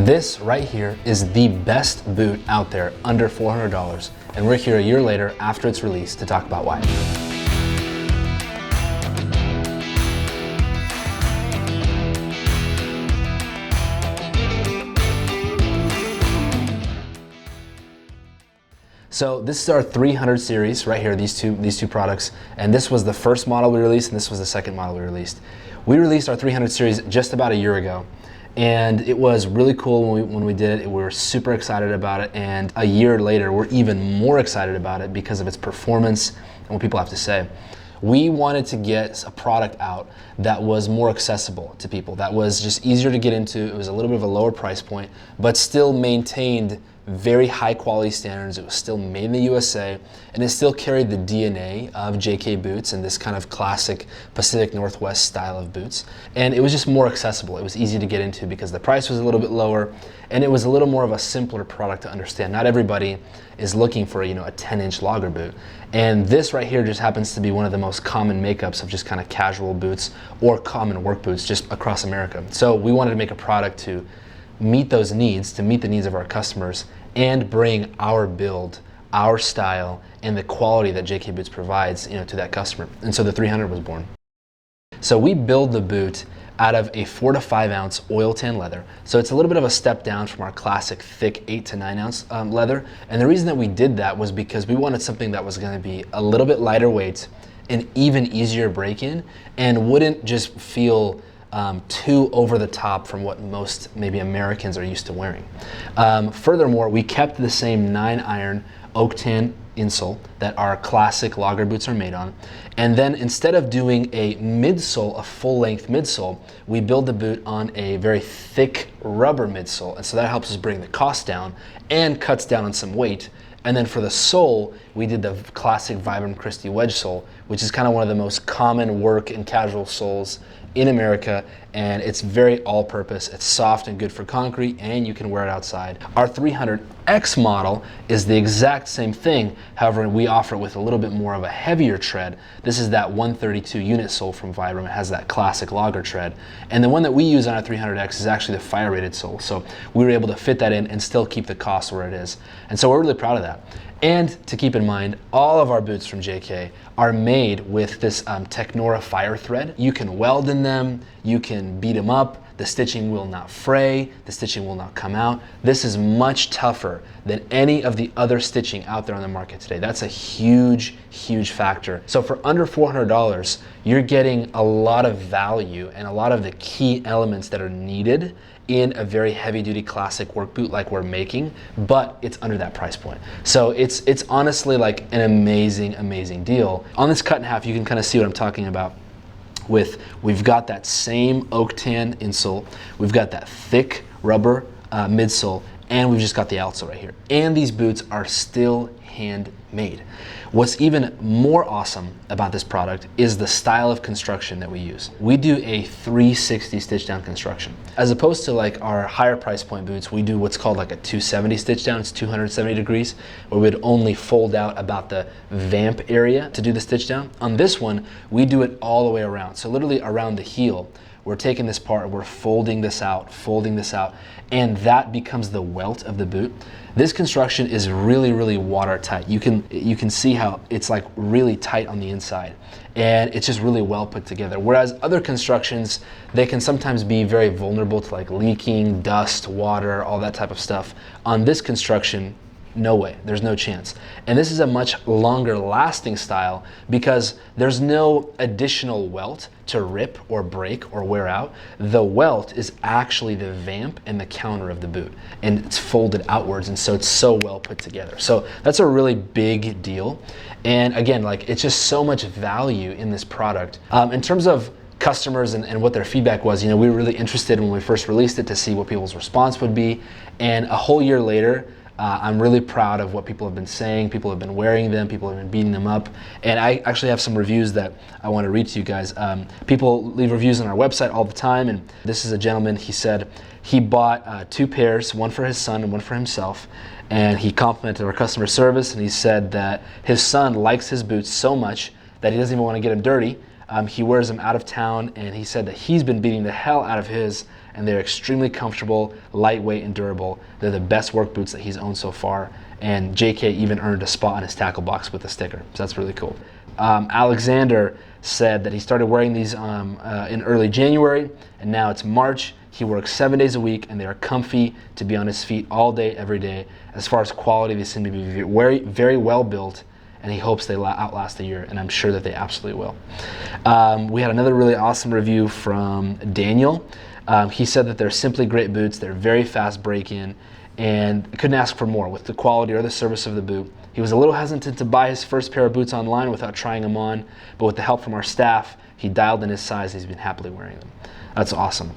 This right here is the best boot out there under $400, and we're here a year later after its release to talk about why. So this is our 300 series right here, these two products, and this was the first model we released and this was the second model we released. We released our 300 series just about a year ago, and it was really cool when we did it. We were super excited about it, and a year later we're even more excited about it because of its performance and what people have to say. We wanted to get a product out that was more accessible to people, that was just easier to get into. It was a little bit of a lower price point, but still maintained very high quality standards. It was still made in the USA, and it still carried the DNA of JK boots and this kind of classic Pacific Northwest style of boots. And it was just more accessible. It was easy to get into because the price was a little bit lower, and it was a little more of a simpler product to understand. Not everybody is looking for a 10-inch logger boot. And this right here just happens to be one of the most common makeups of just kind of casual boots or common work boots just across America. So we wanted to make a product to meet those needs, to meet the needs of our customers, and bring our build, our style, and the quality that JK Boots provides, to that customer. And so the 300 was born. So we build the boot out of a 4 to 5 ounce oil tan leather. So it's a little bit of a step down from our classic thick 8 to 9 ounce leather. And the reason that we did that was because we wanted something that was going to be a little bit lighter weight and even easier break-in, and wouldn't just feel too over the top from what most maybe Americans are used to wearing. Furthermore, we kept the same 9-iron oak tan insole that our classic logger boots are made on. And then instead of doing a midsole, a full-length midsole, we build the boot on a very thick rubber midsole. And so that helps us bring the cost down and cuts down on some weight. And then for the sole, we did the classic Vibram Christy wedge sole, which is kind of one of the most common work and casual soles in America, and it's very all-purpose. It's soft and good for concrete, and you can wear it outside. Our 300X model is the exact same thing. However, we offer it with a little bit more of a heavier tread. This is that 132 unit sole from Vibram. It has that classic logger tread. And the one that we use on our 300X is actually the fire-rated sole. So we were able to fit that in and still keep the cost where it is. And so we're really proud of that. And to keep in mind, all of our boots from JK are made with this Technora fire thread. You can weld in them, you can beat them up, the stitching will not fray, the stitching will not come out. This is much tougher than any of the other stitching out there on the market today. That's a huge, huge factor. So for under $400, you're getting a lot of value and a lot of the key elements that are needed in a very heavy-duty classic work boot like we're making, but it's under that price point. So it's honestly like an amazing, amazing deal. On this cut in half, you can kind of see what I'm talking about. We've got that same oak tan insole, we've got that thick rubber midsole, and we've just got the outsole right here. And these boots are still handmade. What's even more awesome about this product is the style of construction that we use. We do a 360 stitch down construction. As opposed to like our higher price point boots, we do what's called like a 270 stitch down. It's 270 degrees, where we'd only fold out about the vamp area to do the stitch down. On this one, we do it all the way around. So literally around the heel, we're taking this part, we're folding this out, and that becomes the welt of the boot. This construction is really, really watertight. You can see how it's like really tight on the inside, and it's just really well put together. Whereas other constructions, they can sometimes be very vulnerable to like leaking, dust, water, all that type of stuff. On this construction, no way, there's no chance. And this is a much longer lasting style because there's no additional welt to rip or break or wear out. The welt is actually the vamp and the counter of the boot, and it's folded outwards, and so it's so well put together. So that's a really big deal. And again, like, it's just so much value in this product. In terms of customers and what their feedback was, we were really interested when we first released it to see what people's response would be. And a whole year later, I'm really proud of what people have been saying. People have been wearing them, people have been beating them up. And I actually have some reviews that I want to read to you guys. People leave reviews on our website all the time, and this is a gentleman. He said he bought 2 pairs, one for his son and one for himself. And he complimented our customer service, and he said that his son likes his boots so much that he doesn't even want to get them dirty. He wears them out of town, and he said that he's been beating the hell out of his, and they're extremely comfortable, lightweight, and durable. They're the best work boots that he's owned so far, and JK even earned a spot on his tackle box with a sticker, so that's really cool. Alexander said that he started wearing these in early January, and now it's March. He works 7 days a week, and they are comfy to be on his feet all day, every day. As far as quality, they seem to be very, very well built, and he hopes they outlast a year, and I'm sure that they absolutely will. We had another really awesome review from Daniel. He said that they're simply great boots. They're very fast break-in, and couldn't ask for more with the quality or the service of the boot. He was a little hesitant to buy his first pair of boots online without trying them on, but with the help from our staff, he dialed in his size and he's been happily wearing them. That's awesome.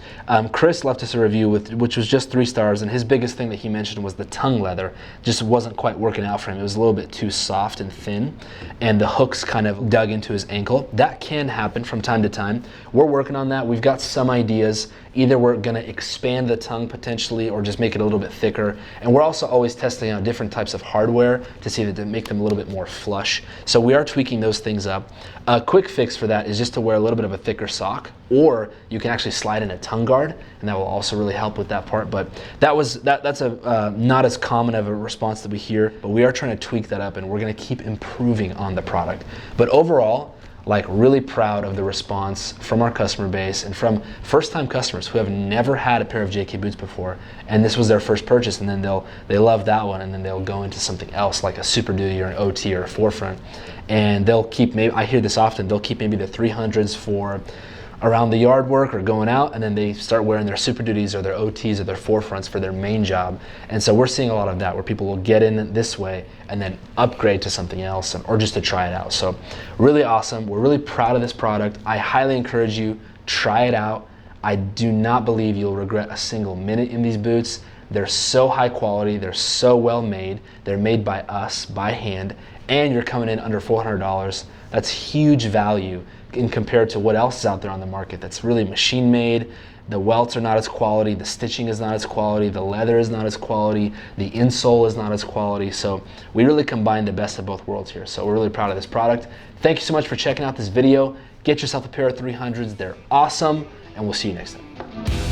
Chris left us a review which was just 3 stars, and his biggest thing that he mentioned was the tongue leather just wasn't quite working out for him. It was a little bit too soft and thin, and the hooks kind of dug into his ankle. That can happen from time to time. We're working on that. We've got some ideas. Either we're going to expand the tongue potentially or just make it a little bit thicker, and we're also always testing out different types of hardware to see that to make them a little bit more flush. So we are tweaking those things up. A quick fix for that is just to wear a little bit of a thicker sock, or you can actually slide in a tongue guard, and that will also really help with that part. But that's a not as common of a response that we hear, but we are trying to tweak that up, and we're going to keep improving on the product. But overall, like, really proud of the response from our customer base and from first-time customers who have never had a pair of JK boots before, and this was their first purchase, and then they love that one, and then they'll go into something else like a Super Duty or an OT or a Forefront, and they'll keep, maybe I hear this often, they'll keep maybe the 300s for around the yard work or going out, and then they start wearing their Super Duties or their OTs or their Forefronts for their main job. And so we're seeing a lot of that where people will get in this way and then upgrade to something else, or just to try it out. So really awesome. We're really proud of this product. I highly encourage you, try it out. I do not believe you'll regret a single minute in these boots. They're so high quality, they're so well made, they're made by us, by hand, and you're coming in under $400. That's huge value in compared to what else is out there on the market that's really machine made. The welts are not as quality, the stitching is not as quality, the leather is not as quality, the insole is not as quality. So we really combine the best of both worlds here. So we're really proud of this product. Thank you so much for checking out this video. Get yourself a pair of 300s. They're awesome, and we'll see you next time.